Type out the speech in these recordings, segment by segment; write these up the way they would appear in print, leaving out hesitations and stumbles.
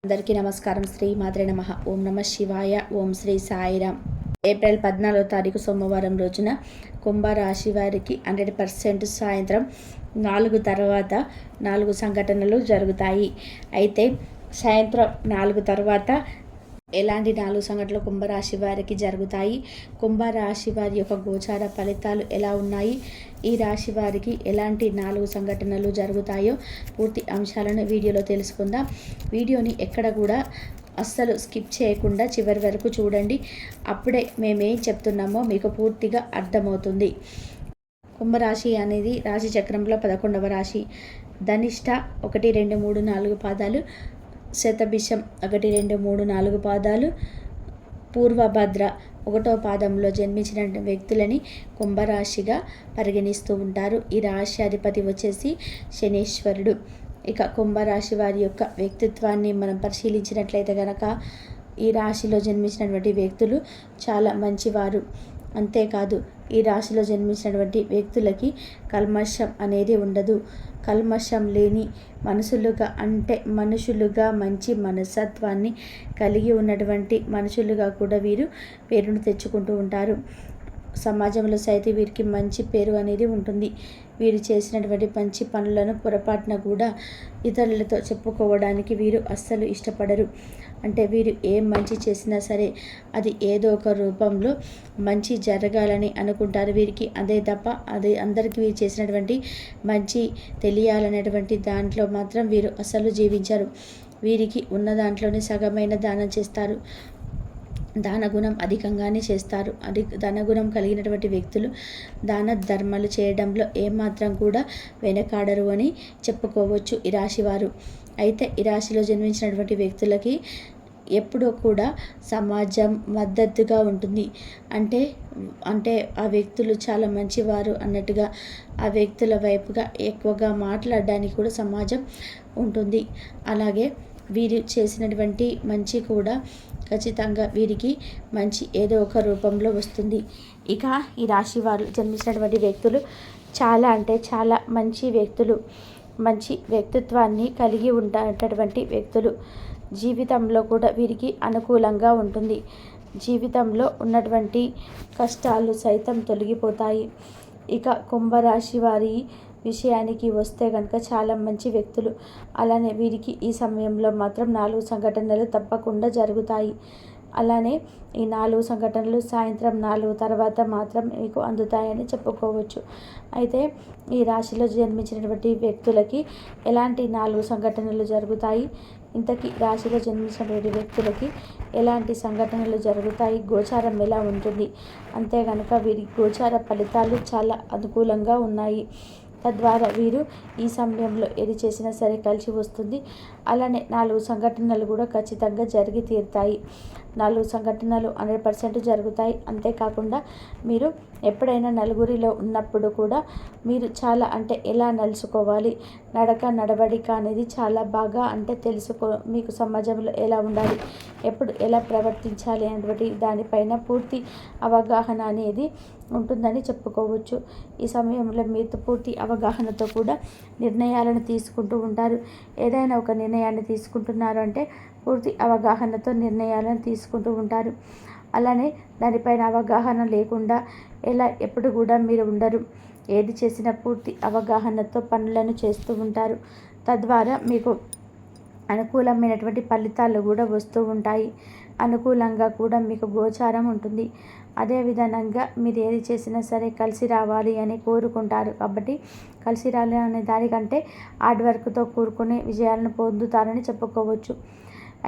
అందరికీ నమస్కారం. శ్రీ మాత్రే నమః. ఓం నమ శివాయ. ఓం శ్రీ సాయిరామ్. ఏప్రిల్ 14వ తారీఖు సోమవారం రోజున కుంభరాశి వారికి 100% సాయంత్రం 4 తర్వాత 4 సంఘటనలు జరుగుతాయి. అయితే సాయంత్రం 4 తర్వాత ఎలాంటి 4 సంఘటనలు కుంభరాశి వారికి జరుగుతాయి, కుంభరాశి వారి యొక్క గోచార ఫలితాలు ఎలా ఉన్నాయి, ఈ రాశి వారికి ఎలాంటి 4 సంఘటనలు జరుగుతాయో పూర్తి అంశాలను వీడియోలో తెలుసుకుందాం. వీడియోని ఎక్కడ కూడా అస్సలు స్కిప్ చేయకుండా చివరి వరకు చూడండి. అప్పుడే మేమేం చెప్తున్నామో మీకు పూర్తిగా అర్థమవుతుంది. కుంభరాశి అనేది రాశి చక్రంలో 11వ రాశి. ధనిష్ట 1, 2, 3, 4 పాదాలు, శతభిషం 1, 2, 3, 4 పాదాలు, పూర్వభద్ర 1వ పాదంలో జన్మించిన వ్యక్తులని కుంభరాశిగా పరిగణిస్తూ ఉంటారు. ఈ రాశి అధిపతి వచ్చేసి శనీశ్వరుడు. ఇక కుంభరాశి వారి యొక్క వ్యక్తిత్వాన్ని మనం పరిశీలించినట్లయితే కనుక ఈ రాశిలో జన్మించినటువంటి వ్యక్తులు చాలా మంచివారు. అంతేకాదు ఈ రాశిలో జన్మించినటువంటి వ్యక్తులకి కల్మషం అనేది ఉండదు. కల్మషం లేని మనుషులుగా మంచి మనస్తత్వాన్ని కలిగి ఉన్నటువంటి మనుషులుగా కూడా వీరు పేరును తెచ్చుకుంటూ ఉంటారు. సమాజంలో సైతం వీరికి మంచి పేరు అనేది ఉంటుంది. వీరు చేసినటువంటి మంచి పనులను పొరపాటున కూడా ఇతరులతో చెప్పుకోవడానికి వీరు అస్సలు ఇష్టపడరు. అంటే వీరు ఏం మంచి చేసినా సరే అది ఏదో ఒక రూపంలో మంచి జరగాలని అనుకుంటారు. వీరికి అదే తప్ప అదే అందరికీ వీరు చేసినటువంటి మంచి తెలియాలనేటువంటి దాంట్లో మాత్రం వీరు అస్సలు జీవించరు. వీరికి ఉన్న దాంట్లోనే సగమైన దానం చేస్తారు. దానగుణం అధికంగానే చేస్తారు. దానగుణం కలిగినటువంటి వ్యక్తులు దాన ధర్మాలు చేయడంలో ఏమాత్రం కూడా వెనకాడరు అని చెప్పుకోవచ్చు ఈ రాశివారు. అయితే ఈ రాశిలో జన్మించినటువంటి వ్యక్తులకి ఎప్పుడూ కూడా సమాజం మద్దతుగా ఉంటుంది. అంటే ఆ వ్యక్తులు చాలా మంచివారు అన్నట్టుగా ఆ వ్యక్తుల వైపుగా ఎక్కువగా మాట్లాడడానికి కూడా సమాజం ఉంటుంది. అలాగే వీరు చేసినటువంటి మంచి కూడా ఖచ్చితంగా వీరికి మంచి ఏదో ఒక రూపంలో వస్తుంది. ఇక ఈ రాశి వారు జన్మించినటువంటి వ్యక్తులు చాలా మంచి వ్యక్తులు, మంచి వ్యక్తిత్వాన్ని కలిగి ఉన్నటువంటి వ్యక్తులు. జీవితంలో కూడా వీరికి అనుకూలంగా ఉంటుంది. జీవితంలో ఉన్నటువంటి కష్టాలు సైతం తొలగిపోతాయి. ఇక కుంభరాశి వారి విషయానికి వస్తే కనుక చాలా మంచి వ్యక్తులు. అలానే వీరికి ఈ సమయంలో మాత్రం 4 సంఘటనలు తప్పకుండా జరుగుతాయి. అలానే ఈ 4 సంఘటనలు సాయంత్రం 4 తర్వాత మాత్రం మీకు అందుతాయని చెప్పుకోవచ్చు. అయితే ఈ రాశిలో జన్మించినటువంటి వ్యక్తులకి ఎలాంటి 4 సంఘటనలు జరుగుతాయి, ఇంతకీ రాశిలో జన్మించినటువంటి వ్యక్తులకి ఎలాంటి సంఘటనలు జరుగుతాయి, గోచారం ఎలా ఉంటుంది అంతే కనుక వీరి గోచార ఫలితాలు చాలా అనుకూలంగా ఉన్నాయి. తద్వారా వీరు ఈ సమయంలో ఏది చేసినా సరే కలిసి వస్తుంది. అలానే 4 సంఘటనలు కూడా ఖచ్చితంగా జరిగి తీరుతాయి. 4 సంఘటనలు 100% జరుగుతాయి. అంతేకాకుండా మీరు ఎప్పుడైనా నలుగురిలో ఉన్నప్పుడు కూడా మీరు చాలా ఎలా నడుచుకోవాలి, నడవడిక అనేది చాలా బాగా మీకు సమాజంలో ఎలా ఉండాలి, ఎప్పుడు ఎలా ప్రవర్తించాలి అనేటువంటి దానిపైన పూర్తి అవగాహన అనేది ఉంటుందని చెప్పుకోవచ్చు. ఈ సమయంలో మీరు పూర్తి అవగాహనతో కూడా నిర్ణయాలను తీసుకుంటూ ఉంటారు. ఏదైనా ఒక నిర్ణయాన్ని తీసుకుంటున్నారు అంటే పూర్తి అవగాహనతో నిర్ణయాలను తీసుకుంటూ ఉంటారు. అలానే దానిపైన అవగాహన లేకుండా ఎప్పుడు కూడా మీరు ఉండరు. ఏది చేసినా పూర్తి అవగాహనతో పనులను చేస్తూ ఉంటారు. తద్వారా మీకు అనుకూలమైనటువంటి ఫలితాలు కూడా వస్తూ ఉంటాయి. అనుకూలంగా కూడా మీకు గోచారం ఉంటుంది. అదేవిధంగా మీరు ఏది చేసినా సరే కలిసి రావాలి అని కోరుకుంటారు. కాబట్టి కలిసి రావాలి అనే దానికంటే హార్డ్ వర్క్తో కూరుకునే విజయాలను పొందుతారని చెప్పుకోవచ్చు.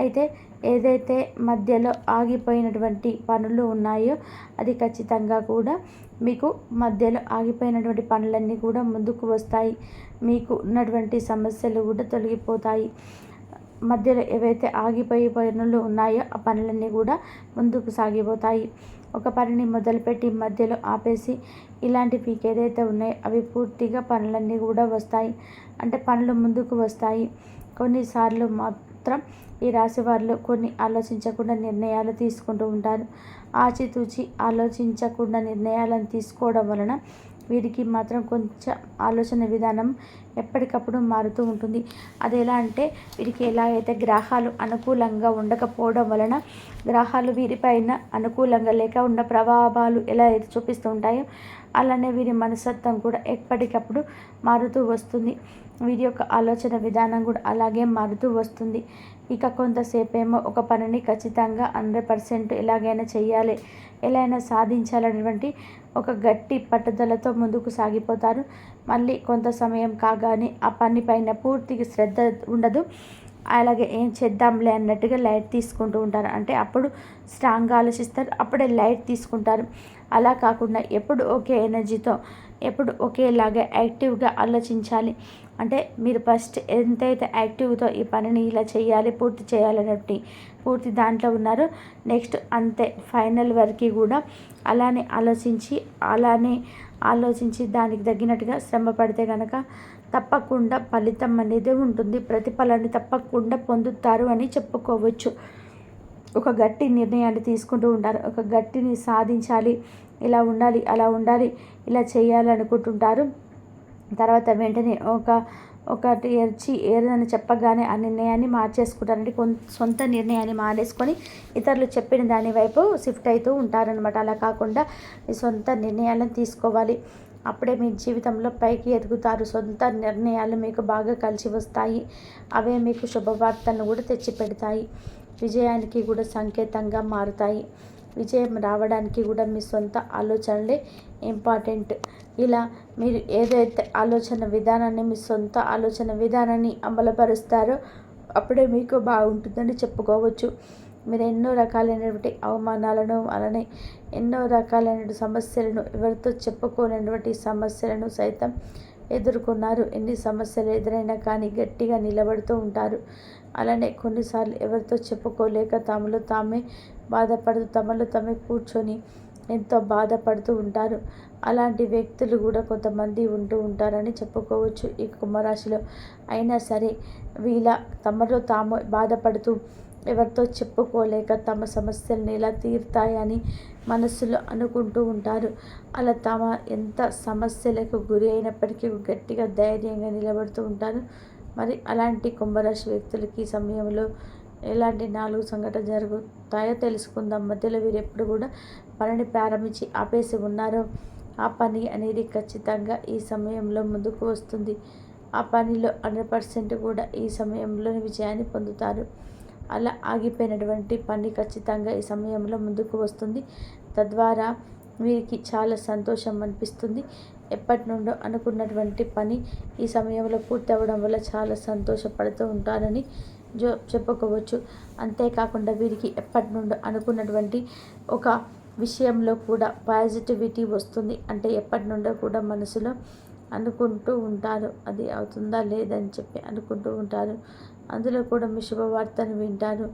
అయితే ఏదైతే మధ్యలో ఆగిపోయినటువంటి పనులు ఉన్నాయో అది ఖచ్చితంగా కూడా మీకు మధ్యలో ఆగిపోయినటువంటి పనులన్నీ కూడా ముందుకు వస్తాయి. మీకు ఉన్నటువంటి సమస్యలు కూడా తొలగిపోతాయి. మధ్యలో ఏవైతే ఆగిపోయే పనులు ఉన్నాయో ఆ పనులన్నీ కూడా ముందుకు సాగిపోతాయి. ఒక పనిని మొదలుపెట్టి మధ్యలో ఆపేసి ఇలాంటివి ఏదైతే ఉన్నాయో అవి పూర్తిగా పనులన్నీ కూడా వస్తాయి. పనులు ముందుకు వస్తాయి. కొన్నిసార్లు మాత్రం ఈ రాశి వారిలో కొన్ని ఆలోచించకుండా నిర్ణయాలు తీసుకుంటూ ఉంటారు. ఆచితూచి ఆలోచించకుండా నిర్ణయాలను తీసుకోవడం వలన వీరికి మాత్రం కొంచెం ఆలోచన విధానం ఎప్పటికప్పుడు మారుతూ ఉంటుంది. అది ఎలా అంటే వీరికి ఎలా అయితే గ్రహాలు అనుకూలంగా ఉండకపోవడం వలన గ్రహాలు వీరిపైన అనుకూలంగా లేక ఉన్న ప్రభావాలు ఎలా అయితే చూపిస్తూ ఉంటాయో అలానే వీరి మనస్తత్వం కూడా ఎప్పటికప్పుడు మారుతూ వస్తుంది. వీరి యొక్క ఆలోచన విధానం కూడా అలాగే మారుతూ వస్తుంది. ఇక కొంతసేపేమో ఒక పనిని ఖచ్చితంగా 100% ఎలాగైనా చెయ్యాలి, ఎలా అయినా సాధించాలనేటువంటి ఒక గట్టి పట్టుదలతో ముందుకు సాగిపోతారు. మళ్ళీ కొంత సమయం కాగానే ఆ పని పైన పూర్తిగా శ్రద్ధ ఉండదు. అలాగే ఏం చేద్దాంలే అన్నట్టుగా లైట్ తీసుకుంటూ ఉంటారు. అంటే అప్పుడు స్ట్రాంగ్గా ఆలోచిస్తారు, అప్పుడే లైట్ తీసుకుంటారు. అలా కాకుండా ఎప్పుడు ఒకే ఎనర్జీతో ఎప్పుడు ఒకేలాగా యాక్టివ్గా ఆలోచించాలి. అంటే మీరు ఫస్ట్ ఎంతైతే యాక్టివ్తో ఈ పనిని ఇలా చేయాలి, పూర్తి చేయాలన్నట్టు పూర్తి దాంట్లో ఉన్నారో నెక్స్ట్ అంతే ఫైనల్ వరకు కూడా అలానే ఆలోచించి దానికి తగినట్టుగా శ్రమ పడితే కనుక తప్పకుండా ఫలితం అనేది ఉంటుంది. ప్రతిఫలాన్ని తప్పకుండా పొందుతారు అని చెప్పుకోవచ్చు. ఒక గట్టి నిర్ణయాన్ని తీసుకుంటూ ఉంటారు. ఒక గట్టిని సాధించాలి, ఇలా ఉండాలి, అలా ఉండాలి, ఇలా చేయాలనుకుంటుంటారు. తర్వాత వెంటనే ఒకటి ఏదైనా చెప్పగానే ఆ నిర్ణయాన్ని మార్చేసుకుంటారంటే సొంత నిర్ణయాన్ని మానేసుకొని ఇతరులు చెప్పిన దాని వైపు షిఫ్ట్ అవుతూ ఉంటారనమాట. అలా కాకుండా మీ సొంత నిర్ణయాలను తీసుకోవాలి. అప్పుడే మీ జీవితంలో పైకి ఎదుగుతారు. సొంత నిర్ణయాలు మీకు బాగా కలిసి వస్తాయి. అవే మీకు శుభవార్తలను కూడా తెచ్చిపెడతాయి. విజయానికి కూడా సంకేతంగా మారుతాయి. విజయం రావడానికి కూడా మీ సొంత ఆలోచనలే ఇంపార్టెంట్. ఇలా మీరు ఏదైతే మీ సొంత ఆలోచన విధానాన్ని అమలుపరుస్తారో అప్పుడే మీకు బాగుంటుందని చెప్పుకోవచ్చు. మీరు ఎన్నో రకాలైనటువంటి అవమానాలను అలానే ఎన్నో రకాలైన సమస్యలను ఎవరితో చెప్పుకోలేనటువంటి సమస్యలను సైతం ఎదుర్కొన్నారు. ఎన్ని సమస్యలు ఎదురైనా కానీ గట్టిగా నిలబడుతూ ఉంటారు. అలానే కొన్నిసార్లు ఎవరితో చెప్పుకోలేక తమలో తామే కూర్చొని ఎంతో బాధపడుతూ ఉంటారు. అలాంటి వ్యక్తులు కూడా కొంతమంది ఉంటూ ఉంటారని చెప్పుకోవచ్చు ఈ కుంభరాశిలో. అయినా సరే తమలో తాము బాధపడుతూ ఎవరితో చెప్పుకోలేక తమ సమస్యలను ఎలా తీరుతాయని మనసులో అనుకుంటూ ఉంటారు. అలా ఎంత సమస్యలకు గురి అయినప్పటికీ గట్టిగా ధైర్యంగా నిలబడుతూ ఉంటారు. మరి అలాంటి కుంభరాశి వ్యక్తులకి ఈ సమయంలో ఎలాంటి 4 సంఘటనలు జరుగుతాయో తెలుసుకుందాం. మధ్యలో వీరు ఎప్పుడు కూడా పనిని ప్రారంభించి ఆపేసి ఉన్నారో ఆ పని అనేది ఖచ్చితంగా ఈ సమయంలో ముందుకు వస్తుంది. ఆ పనిలో 100% కూడా ఈ సమయంలో విజయాన్ని పొందుతారు. అలా ఆగిపోయినటువంటి పని ఖచ్చితంగా ఈ సమయంలో ముందుకు వస్తుంది. తద్వారా వీరికి చాలా సంతోషం అనిపిస్తుంది. ఎప్పటి నుండో అనుకున్నటువంటి పని ఈ సమయంలో పూర్తి అవ్వడం వల్ల చాలా సంతోషపడుతూ ఉంటారని చెప్పుకోవచ్చు. అంతేకాకుండా వీరికి ఎప్పటి నుండో అనుకున్నటువంటి ఒక విషయంలో కూడా పాజిటివిటీ వస్తుంది. అంటే ఎప్పటి నుండో కూడా మనసులో అనుకుంటూ ఉంటారు, అది అవుతుందా లేదని చెప్పి అనుకుంటూ ఉంటారు. అందులో కూడా మీ శుభవార్తను వింటారు.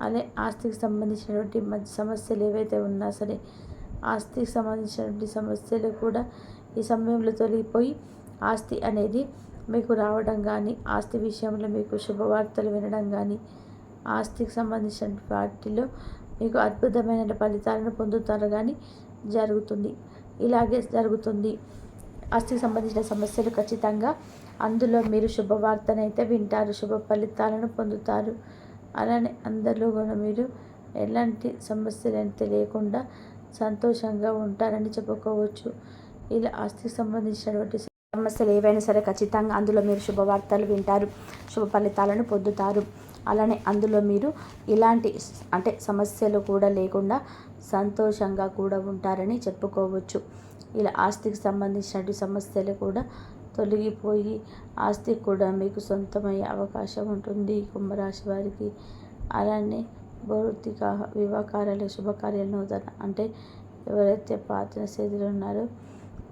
అదే ఆస్తికి సంబంధించినటువంటి మంచి సమస్యలు ఏవైతే ఉన్నా సరే ఆస్తికి సంబంధించినటువంటి సమస్యలు కూడా ఈ సమయంలో తొలగిపోయి ఆస్తి అనేది మీకు రావడం కానీ, ఆస్తి విషయంలో మీకు శుభవార్తలు వినడం కానీ, ఆస్తికి సంబంధించిన వాటిలో మీకు అద్భుతమైన ఫలితాలను పొందుతారు కానీ జరుగుతుంది. ఇలాగే జరుగుతుంది. ఆస్తికి సంబంధించిన సమస్యలు ఖచ్చితంగా అందులో మీరు శుభవార్తనైతే వింటారు, శుభ ఫలితాలను పొందుతారు. అలానే అందరిలో కూడా మీరు ఎలాంటి సమస్యలైతే లేకుండా సంతోషంగా ఉంటారని చెప్పుకోవచ్చు. ఇలా ఆస్తికి సంబంధించినటువంటి సమస్యలు ఏవైనా సరే ఖచ్చితంగా అందులో మీరు శుభవార్తలు వింటారు, శుభ ఫలితాలను పొందుతారు. అలానే అందులో మీరు ఇలాంటి సమస్యలు కూడా లేకుండా సంతోషంగా కూడా ఉంటారని చెప్పుకోవచ్చు. ఇలా ఆస్తికి సంబంధించినటువంటి సమస్యలు కూడా తొలగిపోయి ఆస్తి కూడా మీకు సొంతమయ్యే అవకాశం ఉంటుంది కుంభరాశి వారికి. అలానే భౌతిక వివాహాలు శుభకార్యాలు నూతన ఎవరైతే పాత స్నేహితులు ఉన్నారో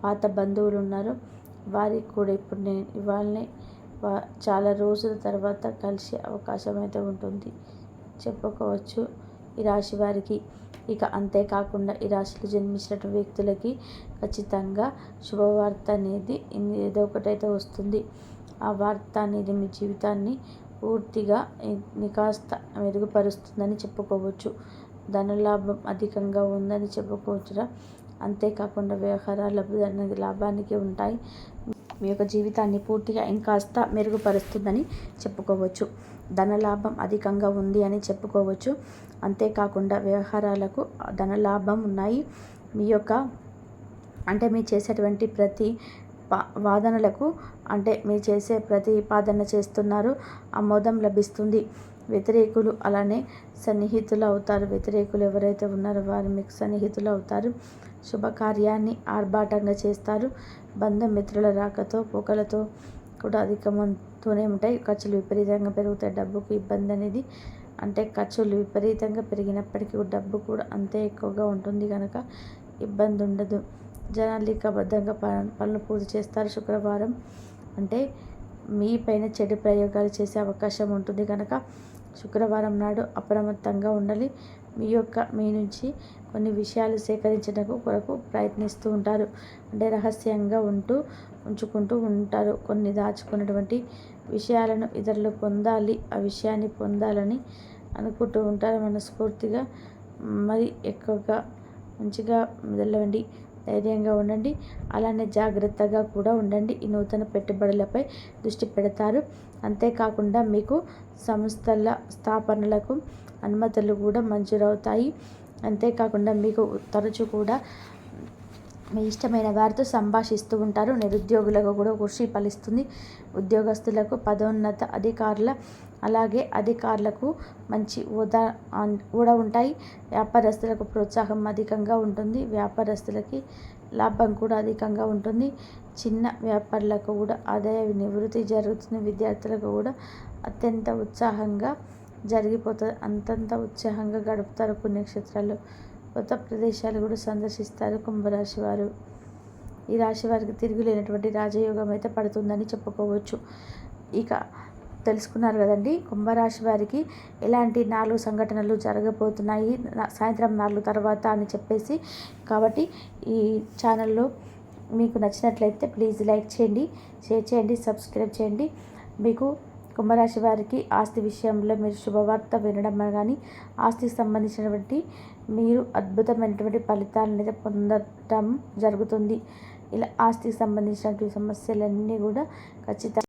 పాత బంధువులు ఉన్నారో వారికి కూడా ఇప్పుడు నేను ఇవాళనే చాలా రోజుల తర్వాత కలిసే అవకాశం అయితే ఉంటుంది చెప్పుకోవచ్చు ఈ రాశి వారికి. ఇక అంతేకాకుండా ఈ రాశిలో జన్మించినటువంటి వ్యక్తులకి ఖచ్చితంగా శుభవార్త అనేది ఏదో ఒకటైతే వస్తుంది. ఆ వార్త అనేది మీ జీవితాన్ని పూర్తిగా కాస్త మెరుగుపరుస్తుందని చెప్పుకోవచ్చు. ధనలాభం అధికంగా ఉందని చెప్పుకోవచ్చురా. అంతేకాకుండా వ్యవహారాలు లాభానికి ఉంటాయి. మీ యొక్క జీవితాన్ని పూర్తిగా ఇంకాస్త మెరుగుపరుస్తుందని చెప్పుకోవచ్చు. ధనలాభం అధికంగా ఉంది అని చెప్పుకోవచ్చు. అంతేకాకుండా వ్యవహారాలకు ధనలాభం ఉన్నాయి. మీ యొక్క మీరు చేసేటువంటి ప్రతి వాదనలకు మీరు చేసే ప్రతిపాదన చేస్తున్నారు, ఆమోదం లభిస్తుంది. వ్యతిరేకులు అలానే సన్నిహితులు అవుతారు. వ్యతిరేకులు ఎవరైతే ఉన్నారో వారు మీకు సన్నిహితులు అవుతారు. శుభకార్యాన్ని ఆర్భాటంగా చేస్తారు. బంధుమిత్రుల రాకతో పోకలతో కూడా అధికమవుతూనే ఉంటాయి. ఖర్చులు విపరీతంగా పెరుగుతాయి. డబ్బుకు ఇబ్బంది అనేది ఖర్చులు విపరీతంగా పెరిగినప్పటికీ డబ్బు కూడా అంతే ఎక్కువగా ఉంటుంది కనుక ఇబ్బంది ఉండదు. జనాలికబద్ధంగా పనులు పూర్తి చేస్తారు. శుక్రవారం మీ పైన చెడు ప్రయోగాలు చేసే అవకాశం ఉంటుంది కనుక శుక్రవారం నాడు అప్రమత్తంగా ఉండాలి. మీ నుంచి కొన్ని విషయాలు సేకరించడానికి కొరకు ప్రయత్నిస్తూ ఉంటారు. రహస్యంగా ఉంచుకుంటూ ఉంటారు. కొన్ని దాచుకున్నటువంటి విషయాలను ఇతరులు పొందాలి, ఆ విషయాన్ని పొందాలని అనుకుంటూ ఉంటారు. మనస్ఫూర్తిగా మరి ఎక్కువగా మంచిగా వెళ్ళండి, ధైర్యంగా ఉండండి, అలానే జాగ్రత్తగా కూడా ఉండండి. ఈ నూతన పెట్టుబడులపై దృష్టి పెడతారు. అంతేకాకుండా మీకు సంస్థల స్థాపనలకు అనుమతులు కూడా మంజూరవుతాయి. అంతేకాకుండా మీకు తరచూ కూడా మీ ఇష్టమైన వారితో సంభాషిస్తూ ఉంటారు. నిరుద్యోగులకు కూడా కృషి ఫలిస్తుంది. ఉద్యోగస్తులకు పదోన్నత అధికారులకు మంచి హోదా కూడా ఉంటాయి. వ్యాపారస్తులకు ప్రోత్సాహం అధికంగా ఉంటుంది. వ్యాపారస్తులకి లాభం కూడా అధికంగా ఉంటుంది. చిన్న వ్యాపారులకు కూడా ఆదాయ నివృత్తి జరుగుతుంది. విద్యార్థులకు కూడా అత్యంత ఉత్సాహంగా జరిగిపోతుంది. అంతంత ఉత్సాహంగా గడుపుతారు. పుణ్యక్షేత్రాలు, కొత్త ప్రదేశాలు కూడా సందర్శిస్తారు కుంభరాశి వారు. ఈ రాశి వారికి తిరుగులేనటువంటి రాజయోగం అయితే పడుతుందని చెప్పుకోవచ్చు. ఇక తెలుసుకున్నారు కదండి కుంభరాశి వారికి ఎలాంటి 4 సంఘటనలు జరగబోతున్నాయి సాయంత్రం 4 తర్వాత అని చెప్పేసి. కాబట్టి ఈ ఛానల్లో మీకు నచ్చినట్లయితే ప్లీజ్ లైక్ చేయండి, షేర్ చేయండి, సబ్స్క్రైబ్ చేయండి. మీకు కుంభరాశి వారికి ఆస్తి విషయంలో మీరు శుభవార్త వినడం కానీ ఆస్తికి సంబంధించినటువంటి మీరు అద్భుతమైనటువంటి ఫలితాలను పొందడం జరుగుతుంది. ఇలా ఆస్తికి సంబంధించినటువంటి సమస్యలన్నీ కూడా ఖచ్చితంగా